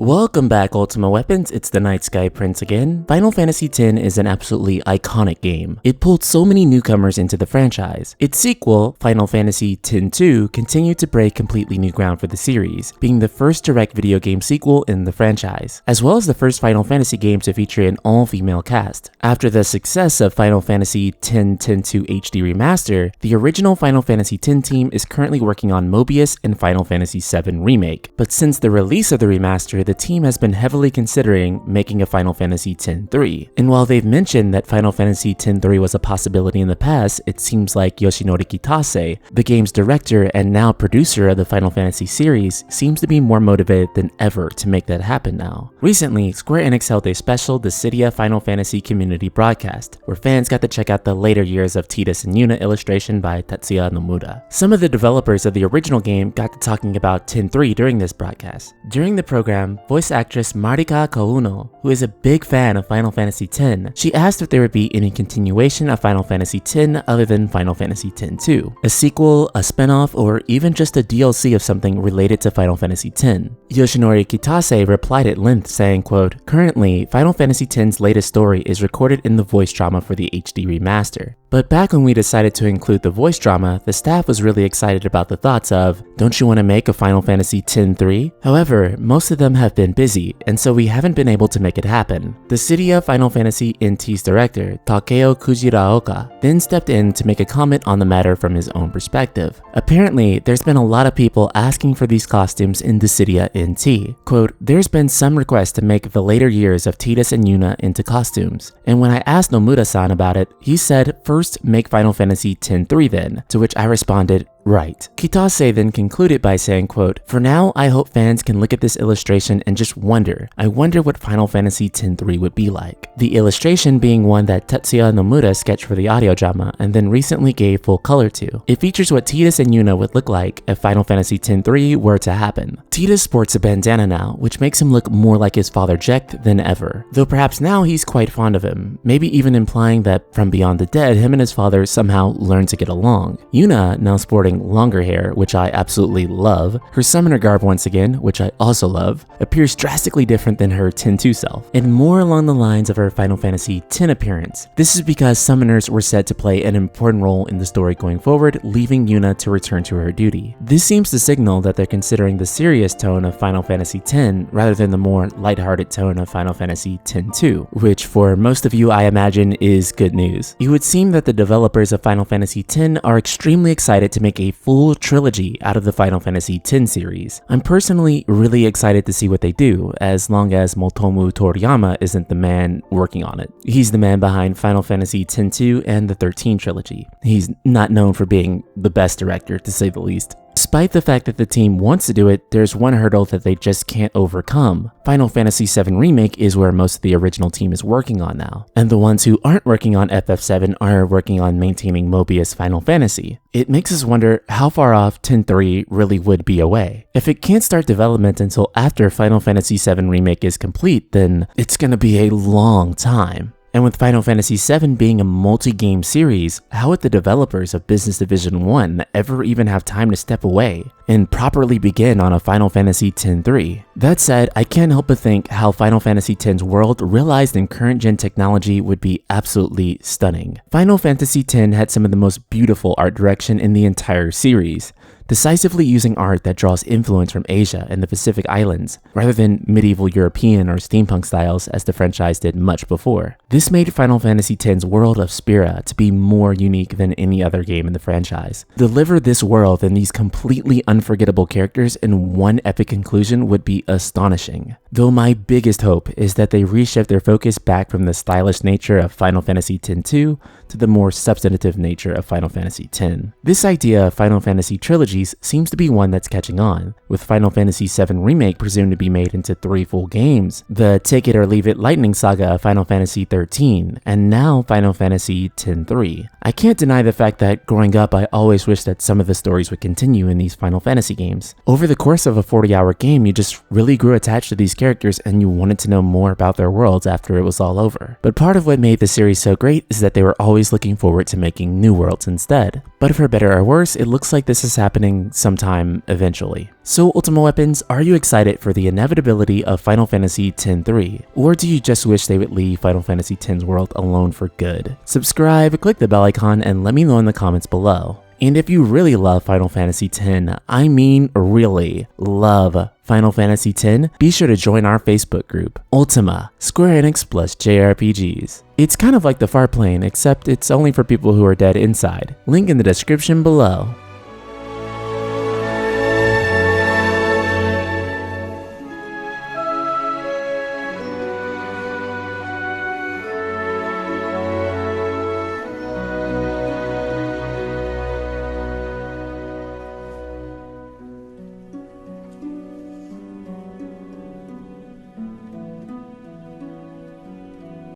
Welcome back, Ultima Weapons. It's the Night Sky Prince again. Final Fantasy X is an absolutely iconic game. It pulled so many newcomers into the franchise. Its sequel, Final Fantasy X-2, continued to break completely new ground for the series, being the first direct video game sequel in the franchise, as well as the first Final Fantasy game to feature an all-female cast. After the success of Final Fantasy X-2 HD Remaster, the original Final Fantasy X team is currently working on Mobius and Final Fantasy VII Remake, but since the release of the remaster, the team has been heavily considering making a Final Fantasy X-3. And while they've mentioned that Final Fantasy X-3 was a possibility in the past, it seems like Yoshinori Kitase, the game's director and now producer of the Final Fantasy series, seems to be more motivated than ever to make that happen now. Recently, Square Enix held a special Dissidia Final Fantasy community broadcast, where fans got to check out the later years of Tidus and Yuna illustration by Tatsuya Nomura. Some of the developers of the original game got to talking about X-3 during this broadcast. During the program, voice actress Marika Kouno, who is a big fan of Final Fantasy X, she asked if there would be any continuation of Final Fantasy X other than Final Fantasy X-2, a sequel, a spin-off, or even just a DLC of something related to Final Fantasy X. Yoshinori Kitase replied at length saying, quote, "Currently, Final Fantasy X's latest story is recorded in the voice drama for the HD remaster. But back when we decided to include the voice drama, the staff was really excited about the thoughts of, don't you want to make a Final Fantasy X-3? However, most of them have been busy, and so we haven't been able to make it happen." Dissidia Final Fantasy NT's director, Takeo Kujiraoka, then stepped in to make a comment on the matter from his own perspective. Apparently, there's been a lot of people asking for these costumes in Dissidia NT. Quote, "There's been some requests to make the later years of Tidus and Yuna into costumes. And when I asked Nomura-san about it, he said, first make Final Fantasy X-3 then, to which I responded, right." Kitase then concluded by saying, quote, "For now, I hope fans can look at this illustration and just wonder. I wonder what Final Fantasy X-3 would be like." The illustration being one that Tatsuya Nomura sketched for the audio drama and then recently gave full color to. It features what Tidus and Yuna would look like if Final Fantasy X-3 were to happen. Tidus sports a bandana now, which makes him look more like his father Jecht than ever, though perhaps now he's quite fond of him, maybe even implying that from beyond the dead, him and his father somehow learned to get along. Yuna, now sporting longer hair, which I absolutely love. Her summoner garb once again, which I also love, appears drastically different than her X-2 self, and more along the lines of her Final Fantasy X appearance. This is because summoners were said to play an important role in the story going forward, leaving Yuna to return to her duty. This seems to signal that they're considering the serious tone of Final Fantasy X rather than the more lighthearted tone of Final Fantasy X-2, which for most of you I imagine is good news. It would seem that the developers of Final Fantasy X are extremely excited to make a full trilogy out of the Final Fantasy X series. I'm personally really excited to see what they do, as long as Motomu Toriyama isn't the man working on it. He's the man behind Final Fantasy X-2 and the 13 trilogy. He's not known for being the best director, to say the least. Despite the fact that the team wants to do it, there's one hurdle that they just can't overcome. Final Fantasy VII Remake is where most of the original team is working on now, and the ones who aren't working on FF7 are working on maintaining Mobius Final Fantasy. It makes us wonder how far off X-3 really would be away. If it can't start development until after Final Fantasy VII Remake is complete, then it's gonna be a long time. And with Final Fantasy VII being a multi-game series, how would the developers of Business Division 1 ever even have time to step away and properly begin on a Final Fantasy X-3? That said, I can't help but think how Final Fantasy X's world realized in current gen technology would be absolutely stunning. Final Fantasy X had some of the most beautiful art direction in the entire series, decisively using art that draws influence from Asia and the Pacific Islands, rather than medieval European or steampunk styles as the franchise did much before. This made Final Fantasy X's world of Spira to be more unique than any other game in the franchise. Deliver this world and these completely unforgettable characters in one epic conclusion would be astonishing. Though my biggest hope is that they reshift their focus back from the stylish nature of Final Fantasy X-2 to the more substantive nature of Final Fantasy X. This idea of Final Fantasy trilogies seems to be one that's catching on, with Final Fantasy VII Remake presumed to be made into 3 full games, the Take It or Leave It Lightning Saga of Final Fantasy XIII, and now Final Fantasy X-3. I can't deny the fact that growing up I always wished that some of the stories would continue in these Final Fantasy games. Over the course of a 40-hour game, you just really grew attached to these characters and you wanted to know more about their worlds after it was all over. But part of what made the series so great is that they were always looking forward to making new worlds instead. But for better or worse, it looks like this is happening happening sometime eventually. So Ultima Weapons, are you excited for the inevitability of Final Fantasy X-3? Or do you just wish they would leave Final Fantasy X's world alone for good? Subscribe, click the bell icon, and let me know in the comments below. And if you really love Final Fantasy X, I mean really love Final Fantasy X, be sure to join our Facebook group, Ultima, Square Enix plus JRPGs. It's kind of like the far plane, except it's only for people who are dead inside. Link in the description below.